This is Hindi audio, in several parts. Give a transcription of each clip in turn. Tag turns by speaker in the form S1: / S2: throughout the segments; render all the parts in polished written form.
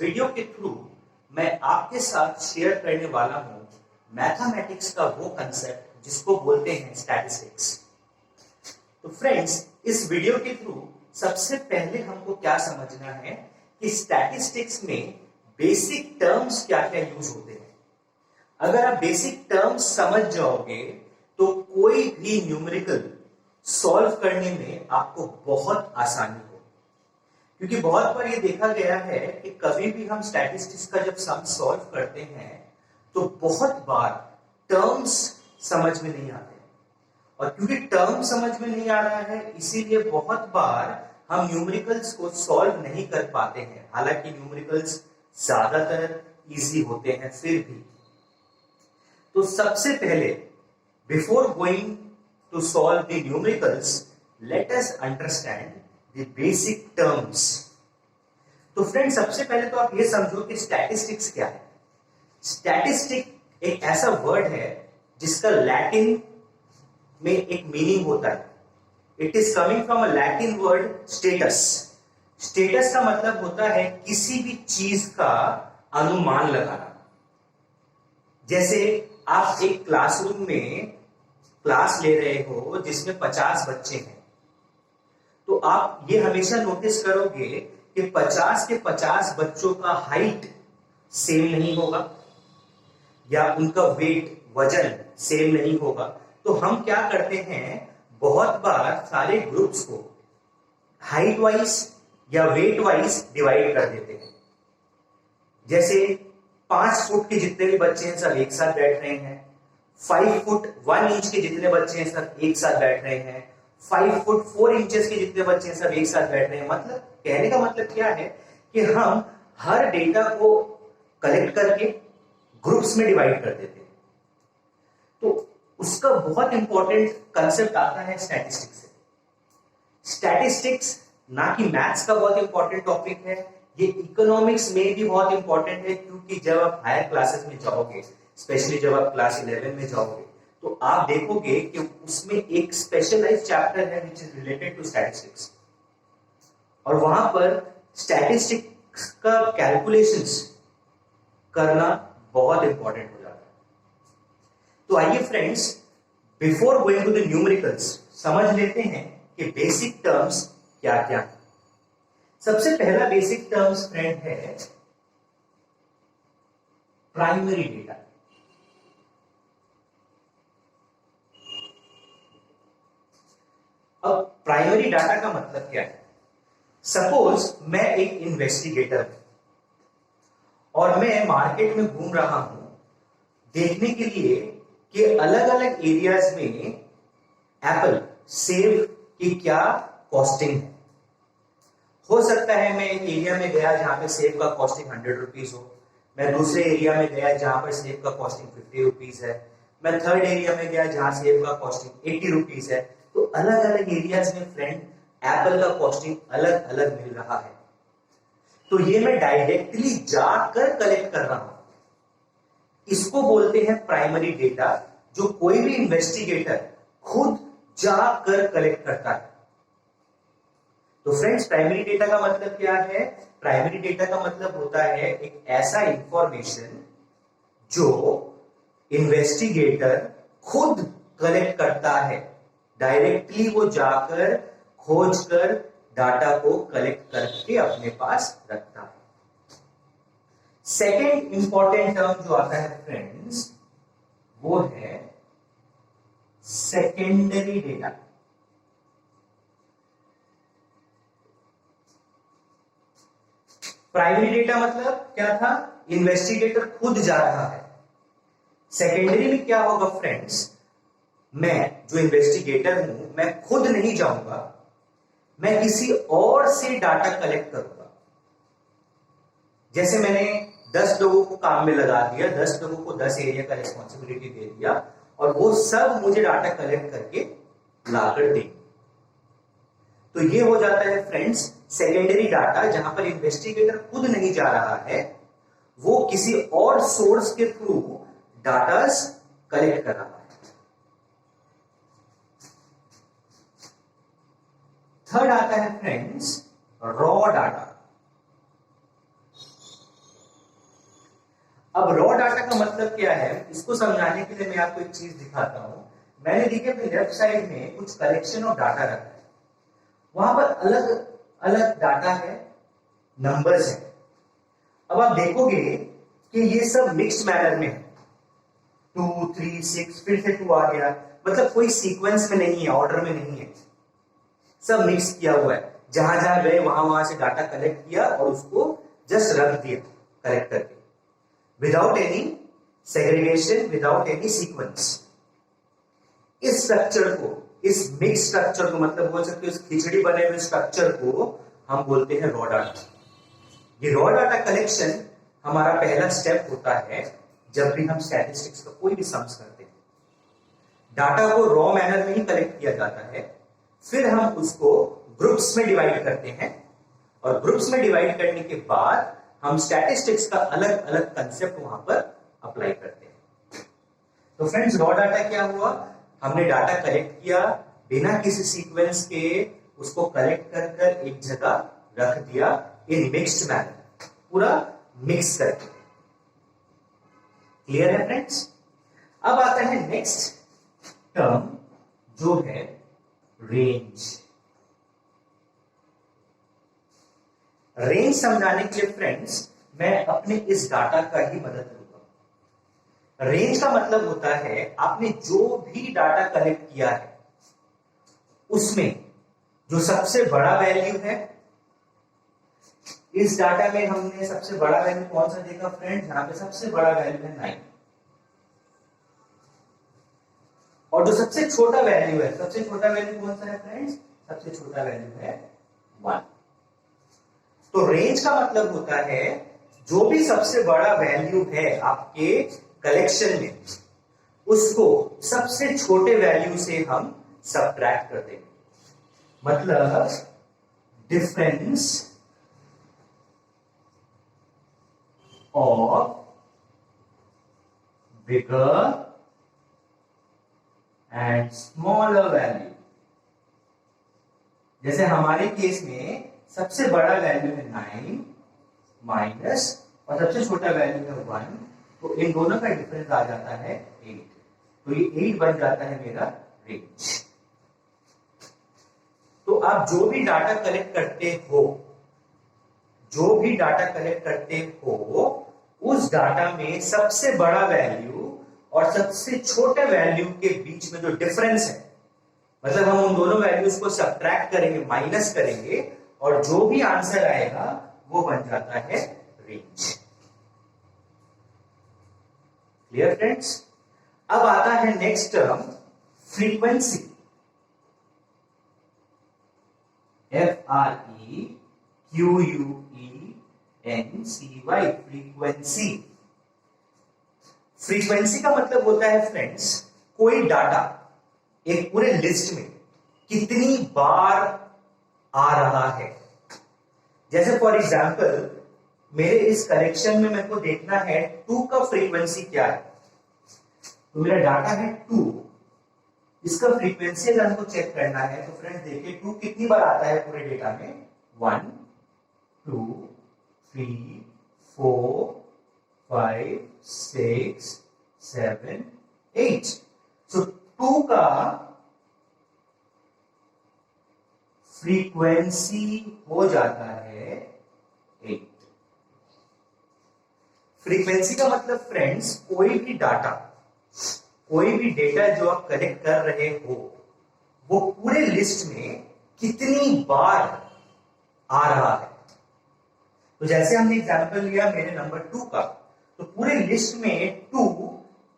S1: वीडियो के थ्रू मैं आपके साथ शेयर करने वाला हूं मैथमेटिक्स का वो कंसेप्ट जिसको बोलते हैं स्टैटिस्टिक्स। तो फ्रेंड्स, इस वीडियो के थ्रू सबसे पहले हमको क्या समझना है कि स्टैटिस्टिक्स में बेसिक टर्म्स क्या क्या यूज होते हैं। अगर आप बेसिक टर्म्स समझ जाओगे तो कोई भी न्यूमेरिकल सॉल्व करने में आपको बहुत आसानी हो, क्योंकि बहुत बार ये देखा गया है कि कभी भी हम स्टैटिस्टिक्स का जब सम सॉल्व करते हैं तो बहुत बार टर्म्स समझ में नहीं आते, और क्योंकि टर्म समझ में नहीं आ रहा है इसीलिए बहुत बार हम न्यूमेरिकल्स को सॉल्व नहीं कर पाते हैं। हालांकि न्यूमेरिकल्स ज्यादातर इजी होते हैं फिर भी। तो सबसे पहले before going to solve the numericals let us understand the basic terms. तो फ्रेंड, सबसे पहले तो आप ये समझो कि स्टैटिस्टिक्स क्या है। स्टैटिस्टिक एक ऐसा वर्ड है जिसका लैटिन में एक मीनिंग होता है। It is coming from a Latin word status. Status का मतलब होता है किसी भी चीज का अनुमान लगाना। जैसे आप एक क्लासरूम में क्लास ले रहे हो जिसमें 50 बच्चे हैं, तो आप ये हमेशा नोटिस करोगे कि 50 के 50 बच्चों का हाइट सेम नहीं होगा या उनका वेट वजन सेम नहीं होगा। तो हम क्या करते हैं, बहुत बार सारे ग्रुप्स को हाइट वाइज या वेट वाइज डिवाइड कर देते हैं। जैसे 5 फुट के जितने भी बच्चे हैं सब एक साथ बैठ रहे हैं, 5 फुट 1 इंच के जितने बच्चे हैं सब एक साथ बैठ रहे हैं, 5 फुट 4 इंचेस के जितने बच्चे हैं सब एक साथ बैठ रहे हैं। मतलब कहने का मतलब क्या है कि हम हर डेटा को कलेक्ट करके ग्रुप्स में डिवाइड कर देते हैं। तो उसका बहुत इंपॉर्टेंट कंसेप्ट आता है स्टैटिस्टिक्स से। स्टैटिस्टिक्स ना कि मैथ्स का बहुत इंपॉर्टेंट टॉपिक है, ये इकोनॉमिक्स में भी बहुत इंपॉर्टेंट है, क्योंकि जब आप हायर क्लासेस में जाओगे, स्पेशली जब आप क्लास 11 में जाओगे, तो आप देखोगे कि उसमें एक स्पेशलाइज्ड चैप्टर है which is related to statistics, और वहां पर स्टैटिस्टिक्स का कैलकुलेशंस करना बहुत इंपॉर्टेंट हो जाता है। तो आइए friends, before going to the numericals समझ लेते हैं कि बेसिक टर्म्स क्या क्या है। सबसे पहला बेसिक टर्म्स फ्रेंड है प्राइमरी डेटा। अब प्राइमरी डाटा का मतलब क्या है। सपोज मैं एक इन्वेस्टिगेटर हूं और मैं मार्केट में घूम रहा हूं देखने के लिए कि अलग अलग एरियाज में एप्पल, सेब की क्या कॉस्टिंग है। हो सकता है मैं एक एरिया में गया जहां पे सेब का कॉस्टिंग 100 रुपीज हो, मैं दूसरे एरिया में गया जहां पर सेब का कॉस्टिंग 50 रुपीज है, मैं थर्ड एरिया में गया जहां सेब का कॉस्टिंग 80 रुपीज है। तो अलग अलग एरियाज में फ्रेंड एप्पल का कॉस्टिंग अलग अलग मिल रहा है। तो ये मैं डायरेक्टली जाकर कलेक्ट कर रहा हूं, इसको बोलते हैं प्राइमरी डेटा, जो कोई भी इन्वेस्टिगेटर खुद जाकर कलेक्ट करता है। तो फ्रेंड्स, प्राइमरी डेटा का मतलब क्या है। प्राइमरी डेटा का मतलब होता है एक ऐसा इंफॉर्मेशन जो इन्वेस्टिगेटर खुद कलेक्ट करता है, डायरेक्टली वो जाकर खोजकर डाटा को कलेक्ट करके अपने पास रखता है। सेकेंड इंपॉर्टेंट टर्म जो आता है फ्रेंड्स, वो है सेकेंडरी डेटा। प्राइमरी डेटा मतलब क्या था, इन्वेस्टिगेटर खुद जा रहा है। सेकेंडरी में क्या होगा फ्रेंड्स, मैं जो इन्वेस्टिगेटर हूं मैं खुद नहीं जाऊंगा, मैं किसी और से डाटा कलेक्ट करूंगा। जैसे मैंने 10 लोगों को काम में लगा दिया, 10 लोगों को 10 एरिया का रिस्पॉन्सिबिलिटी दे दिया, और वो सब मुझे डाटा कलेक्ट करके लाकर देंगे। तो ये हो जाता है फ्रेंड्स सेकेंडरी डाटा, जहां पर इन्वेस्टिगेटर खुद नहीं जा रहा है, वो किसी और सोर्स के थ्रू डाटास कलेक्ट कर रहा है। थर्ड आता है फ्रेंड्स रॉ डाटा। अब रॉ डाटा का मतलब क्या है, इसको समझाने के लिए मैं आपको एक चीज दिखाता हूं। मैंने देखिए अपने लेफ्ट साइड में कुछ कलेक्शन ऑफ डाटा रखा है, वहां पर अलग अलग डाटा है, नंबर्स है। अब आप देखोगे कि ये सब मिक्स्ड मैनर में है, 2 3 6 फिर से 2 आ गया, मतलब कोई सीक्वेंस में नहीं है, ऑर्डर में नहीं है, सब मिक्स किया हुआ है। जहां जहां गए वहां वहां से डाटा कलेक्ट किया और उसको जस्ट रख दिया कलेक्ट करके, without any segregation, without any sequence. इस स्ट्रक्चर को, इस मिक्स स्ट्रक्चर को, मतलब बोल सकते हो इस खिचड़ी बने हुए स्ट्रक्चर को हम बोलते हैं रॉ डाटा। ये रॉ डाटा कलेक्शन हमारा पहला स्टेप होता है जब भी हम स्टैटिस्टिक्स का कोई भी सम्स करते हैं। डाटा को रॉ मैनर में ही कलेक्ट किया जाता है, फिर हम उसको ग्रुप्स में डिवाइड करते हैं, और ग्रुप्स में डिवाइड करने के बाद हम स्टैटिस्टिक्स का अलग अलग कंसेप्ट वहां पर अप्लाई करते हैं। तो फ्रेंड्स, रॉ डाटा क्या हुआ, हमने डाटा कलेक्ट किया, बिना किसी सीक्वेंस के उसको कलेक्ट कर कर एक जगह रख दिया इन मिक्स्ड मैनर, पूरा मिक्स करके। क्लियर है फ्रेंड्स? अब आता है नेक्स्ट टर्म जो है रेंज। रेंज समझाने के लिए फ्रेंड्स मैं अपने इस डाटा का ही मदद लूंगा। रेंज का मतलब होता है आपने जो भी डाटा कलेक्ट किया है उसमें जो सबसे बड़ा वैल्यू है, इस डाटा में हमने सबसे बड़ा वैल्यू कौन सा देखा फ्रेंड्स, यहां पे सबसे बड़ा वैल्यू है 9, और जो सबसे छोटा वैल्यू है, सबसे छोटा वैल्यू कौन सा है फ्रेंड्स, सबसे छोटा वैल्यू है 1। तो रेंज का मतलब होता है जो भी सबसे बड़ा वैल्यू है आपके कलेक्शन में, उसको सबसे छोटे वैल्यू से हम सबट्रैक्ट कर देंगे। मतलब difference of bigger and smaller value. जैसे हमारे केस में सबसे बड़ा वैल्यू है 9 माइनस और सबसे छोटा वैल्यू है 1, तो इन दोनों का डिफरेंस आ जाता है 8, तो ये 8 बन जाता है मेरा रेंज। तो आप जो भी डाटा कलेक्ट करते हो, जो भी डाटा कलेक्ट करते हो, उस डाटा में सबसे बड़ा वैल्यू और सबसे छोटे वैल्यू के बीच में जो डिफरेंस है, मतलब हम उन दोनों वैल्यूज को सबट्रैक्ट करेंगे, माइनस करेंगे, और जो भी आंसर आएगा वो बन जाता है रेंज। Clear friends? अब आता है next term frequency. FREQUENCY, frequency. Frequency का मतलब होता है फ्रेंड्स कोई डाटा एक पूरे लिस्ट में कितनी बार आ रहा है। जैसे फॉर एग्जांपल मेरे इस कलेक्शन में मेरे को देखना है 2 का फ्रीक्वेंसी क्या है, तो मेरा डाटा है 2, इसका फ्रीक्वेंसी अगर हमको चेक करना है तो फ्रेंड्स देखिए 2 कितनी बार आता है पूरे डेटा में, 1 2 3 4 5 6 7 8। सो 2 का फ्रीक्वेंसी हो जाता है 8। फ्रीक्वेंसी का मतलब फ्रेंड्स कोई भी डाटा, कोई भी डेटा जो आप कलेक्ट कर रहे हो वो पूरे लिस्ट में कितनी बार आ रहा है। तो जैसे हमने एग्जांपल लिया मेरे नंबर 2 का, तो पूरे लिस्ट में 2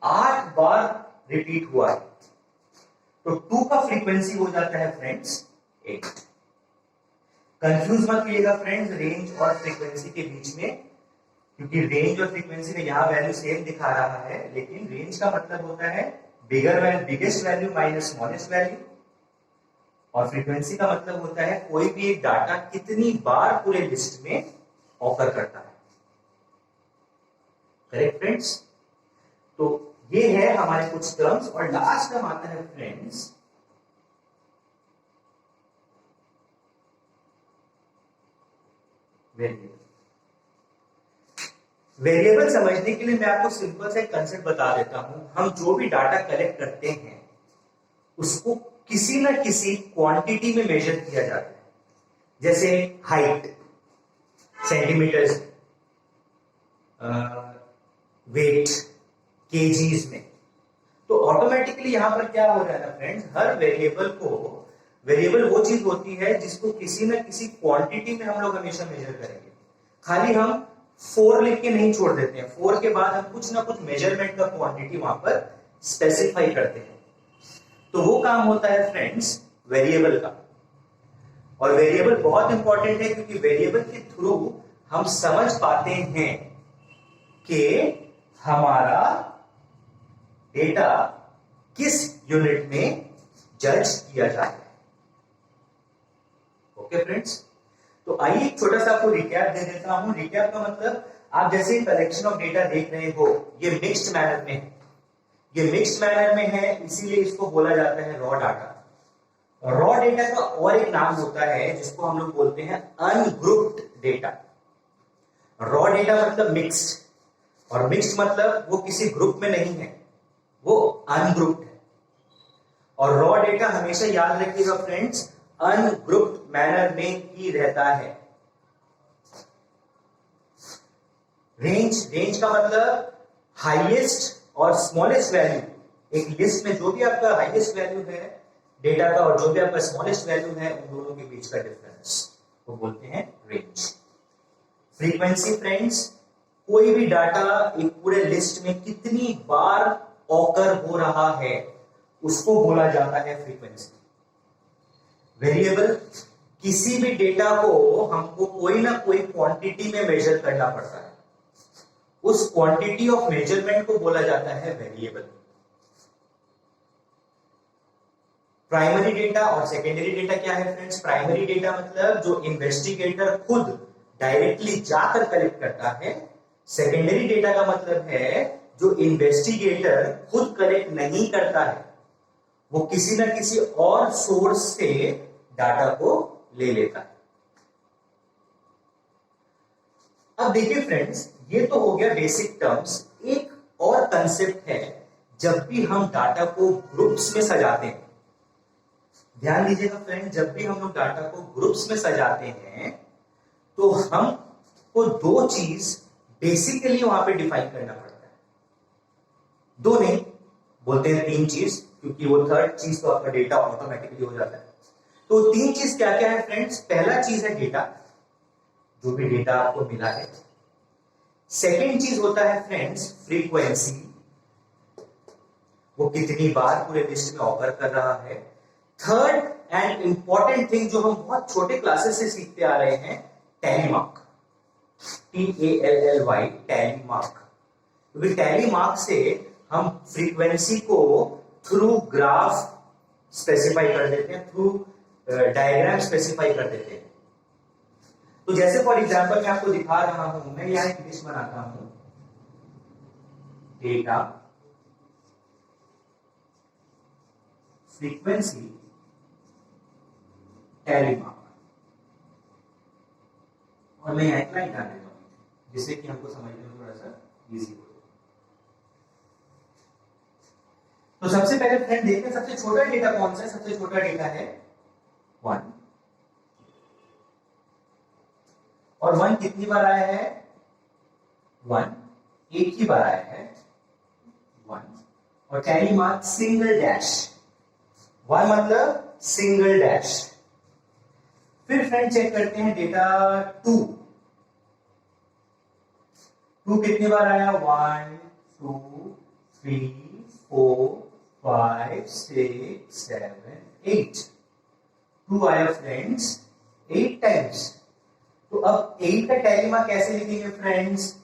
S1: 8 बार रिपीट हुआ है, तो 2 का फ्रीक्वेंसी हो जाता है फ्रेंड्स 8। कंफ्यूज मत कीजिएगा फ्रेंड्स रेंज और फ्रीक्वेंसी के बीच में, क्योंकि रेंज और फ्रीक्वेंसी में यहां वैल्यू सेम दिखा रहा है, लेकिन रेंज का मतलब होता है biggest value minus smallest value, और फ्रीक्वेंसी का मतलब होता है कोई भी एक डाटा कितनी बार पूरे लिस्ट में ऑफर करता है। Correct friends? तो ये है हमारे कुछ टर्म्स, और लास्ट टर्म आता है फ्रेंड्स वेरिएबल। वेरिएबल समझने के लिए मैं आपको सिंपल सा एक कंसेप्ट बता देता हूं। हम जो भी डाटा कलेक्ट करते हैं उसको किसी ना किसी क्वांटिटी में मेजर किया जाता है। जैसे हाइट सेंटीमीटर्स, वेट केजीज में। तो ऑटोमेटिकली यहां पर क्या हो जाएगा फ्रेंड्स, हर वेरिएबल वो चीज होती है जिसको किसी ना किसी क्वांटिटी में हम लोग हमेशा मेजर करेंगे। खाली हम 4 लिख के नहीं छोड़ देते हैं, 4 के बाद हम कुछ ना कुछ मेजरमेंट का क्वांटिटी वहां पर स्पेसिफाई करते हैं। तो वो काम होता है फ्रेंड्स वेरिएबल का। और वेरिएबल बहुत इंपॉर्टेंट है क्योंकि वेरिएबल के थ्रू हम समझ पाते हैं कि हमारा डेटा किस यूनिट में जज किया जाता है। ओके फ्रेंड्स, तो आइए एक छोटा सा आपको रिकैप दे देता हूं। रिकैप का मतलब, आप जैसे कलेक्शन ऑफ डेटा देख रहे हो, ये मिक्स्ड मैनर में है। ये मिक्स्ड मैनर में है इसीलिए इसको बोला जाता है रॉ डाटा। रॉ डेटा का और एक नाम होता है जिसको हम लोग बोलते हैं अनग्रुप्ड डेटा। रॉ डेटा मतलब मिक्स्ड, और मिक्स्ड मतलब वो किसी ग्रुप में नहीं है, वो अनग्रुप्ड है। और रॉ डेटा हमेशा याद रखिएगा फ्रेंड्स, अनग्रुप्ड मैनर में ही रहता है। रेंज का मतलब हाईएस्ट और स्मॉलेस्ट वैल्यू। एक लिस्ट में जो भी आपका हाईएस्ट वैल्यू है डेटा का और जो भी आपका स्मॉलेस्ट वैल्यू है, उन दोनों के बीच का डिफरेंस वो बोलते हैं रेंज। फ्रीक्वेंसी फ्रेंड्स, कोई भी डाटा एक पूरे लिस्ट में कितनी बार ऑकर हो रहा है उसको बोला जाता है फ्रीक्वेंसी। वेरिएबल, किसी भी डेटा को हमको कोई ना कोई क्वांटिटी में मेजर करना पड़ता है, उस क्वांटिटी ऑफ मेजरमेंट को बोला जाता है वेरिएबल। प्राइमरी डेटा और सेकेंडरी डेटा क्या है फ्रेंड्स? प्राइमरी डेटा मतलब जो इन्वेस्टिगेटर खुद डायरेक्टली जाकर कलेक्ट करता है। सेकेंडरी डेटा का मतलब है जो इन्वेस्टिगेटर खुद कलेक्ट नहीं करता है, वो किसी ना किसी और सोर्स से डाटा को ले लेता है। अब देखिए फ्रेंड्स, ये तो हो गया बेसिक टर्म्स। एक और कंसेप्ट है, जब भी हम डाटा को ग्रुप्स में सजाते हैं, ध्यान दीजिएगा फ्रेंड, जब भी हम लोग डाटा को ग्रुप्स में सजाते हैं तो हमको दो चीज बेसिकली वहां पे डिफाइन करना पड़ता है। दो नहीं, बोलते हैं तीन चीज, क्योंकि वो थर्ड चीज तो आपका डेटा ऑटोमेटिकली हो जाता है। तो तीन चीज क्या क्या है फ्रेंड्स? पहला चीज है डेटा, जो भी डेटा आपको मिला है। सेकेंड चीज होता है फ्रेंड्स फ्रीक्वेंसी, वो कितनी बार पूरे लिस्ट में ऑकर कर रहा है। थर्ड एंड इंपॉर्टेंट थिंग जो हम बहुत छोटे क्लासेस से सीखते आ रहे हैं, tally mark, TALLY, tally mark. क्योंकि टैली मार्क से हम फ्रीक्वेंसी को थ्रू ग्राफ स्पेसिफाई कर देते हैं, थ्रू डायग्राम स्पेसिफाई कर देते हैं। तो जैसे फॉर एग्जांपल मैं आपको दिखा रहा हूं, मैं यहां एक लिस्ट बनाता हूं, डेटा फ्रीक्वेंसी टैली मार्क, और मैं यहां एक लाइन डाल देता हूं जिससे कि हमको समझने में थोड़ा सा इजी हो। तो सबसे पहले फ्रेंड देखते हैं सबसे छोटा डेटा कौन सा है। सबसे छोटा डेटा है 1, और 1 कितनी बार आया है? 1 एक ही बार आया है 1, और टैली मार्क सिंगल डैश, 1 मतलब सिंगल डैश। फिर फ्रेंड चेक करते हैं डेटा 2 कितनी बार आया? 1 2 3 4 5 6 7 8, 2 आया फ्रेंड्स 8 टाइम्स। तो अब 8 का टैली मार्क कैसे लिखेंगे फ्रेंड्स?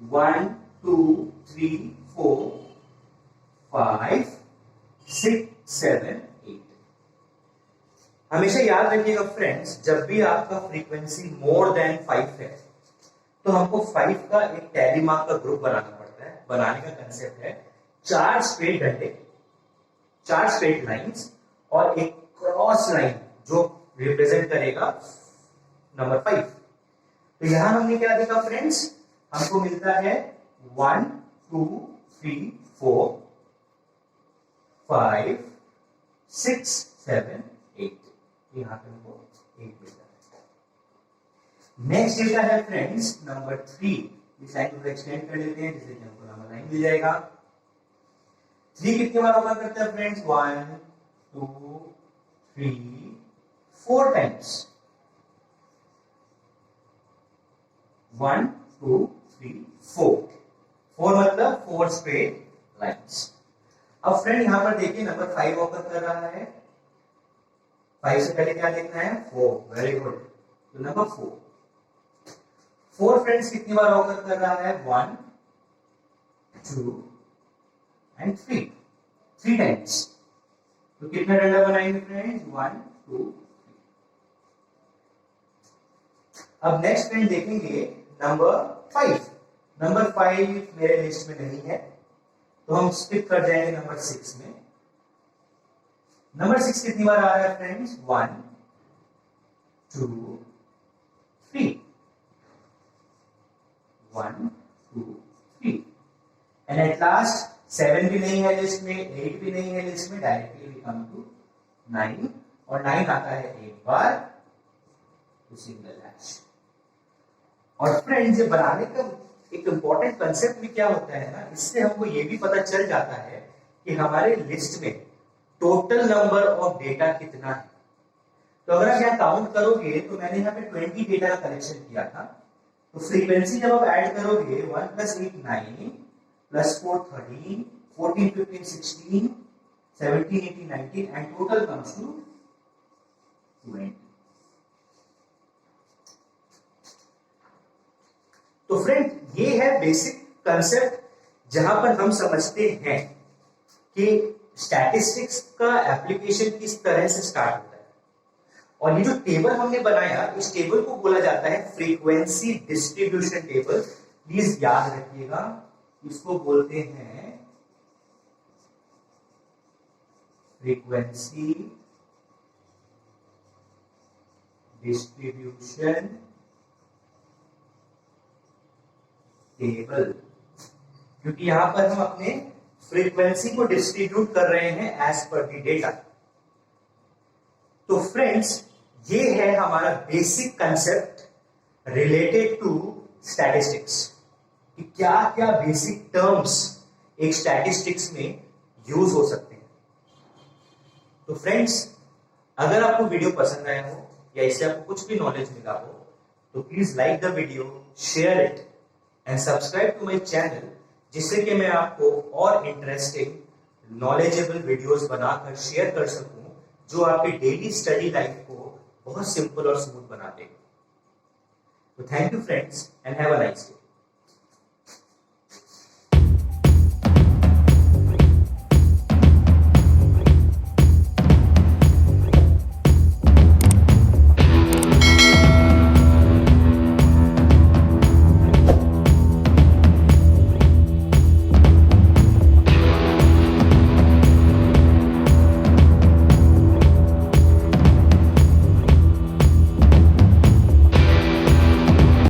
S1: 1 2 3 4 5 6 7 8। हमेशा याद रखिएगा फ्रेंड्स, जब भी आपका फ्रीक्वेंसी मोर देन 5 है तो हमको 5 का एक टैली मार्क का ग्रुप बनाना पड़ता है। बनाने का कंसेप्ट है 4 स्ट्रेट डंडे, 4 स्ट्रेट लाइंस और एक क्रॉस लाइन जो रिप्रेजेंट करेगा नंबर 5। तो यहां हमने क्या देखा फ्रेंड्स? हमको मिलता है 1 2 3 4 5 6 7 8, यहां पे हमको 8 मिलता है। नेक्स्ट डेटा है फ्रेंड्स नंबर 3, इस लाइन को एक्सटेंड कर लेते हैं जिससे कि हमको नंबर लाइन मिल जाएगा। 3 कितनी बार होगा करता है फ्रेंड्स? 1 2 3 4 टाइम्स। 1 2 3 4, 4 मतलब 4 स्ट्रेट लाइन्स। अब फ्रेंड यहां पर देखिए नंबर 5 ऑकर कर रहा है। 5 से पहले क्या देखना है? 4, वेरी गुड। तो नंबर 4 फ्रेंड्स कितनी बार ऑकर कर रहा है? 1 2 एंड 3 टाइम्स। तो कितना डंडा बनाएंगे फ्रेंड्स? 1 2 3। अब नेक्स्ट फ्रेंड देखेंगे नंबर 5। नंबर 5 मेरे लिस्ट में नहीं है, तो हम स्किप कर जाएंगे नंबर 6 में। नंबर 6 कितनी बार आ रहा है फ्रेंड्स? 1 2 3, 1 2 3 एंड एट लास्ट 7 भी नहीं है लिस्ट में, 8 भी नहीं है लिस्ट में, डायरेक्टली वी कम टू 9, और 9 आता है एक बार तो सिंगल डैश। और फ्रेंड्स ये बनाने का एक इंपॉर्टेंट कंसेप्ट भी क्या होता है ना, इससे हमको ये भी पता चल जाता है कि हमारे लिस्ट में टोटल नंबर ऑफ डेटा कितना है। तो अगर आप यहाँ काउंट करोगे तो मैंने यहाँ पे 20 डेटा का कलेक्शन किया था, तो फ्रीक्वेंसी जब आप ऐड करोगे 1 + 8 9 + 4 13 14 15 16 17 18 19 एंड टोटल कम्स टू 20। तो फ्रेंड ये है बेसिक कंसेप्ट जहां पर हम समझते हैं कि स्टैटिस्टिक्स का एप्लीकेशन किस तरह से स्टार्ट होता है। और ये जो टेबल हमने बनाया, इस टेबल को बोला जाता है फ्रीक्वेंसी डिस्ट्रीब्यूशन टेबल। प्लीज याद रखिएगा, इसको बोलते हैं फ्रीक्वेंसी डिस्ट्रीब्यूशन टेबल, क्योंकि यहां पर हम अपने फ्रीक्वेंसी को डिस्ट्रीब्यूट कर रहे हैं एज पर द डेटा। तो फ्रेंड्स ये है हमारा basic concept related to statistics, कि क्या क्या बेसिक टर्म्स एक स्टैटिस्टिक्स में यूज हो सकते हैं। तो फ्रेंड्स अगर आपको वीडियो पसंद आया हो या इससे आपको कुछ भी नॉलेज मिला हो तो please like the video, share it and subscribe to my channel, जिससे कि मैं आपको और इंटरेस्टिंग नॉलेजेबल वीडियोस बनाकर शेयर कर सकूं जो आपके डेली स्टडी लाइफ को बहुत सिंपल और स्मूथ बना देगा। तो thank you friends and have a nice day.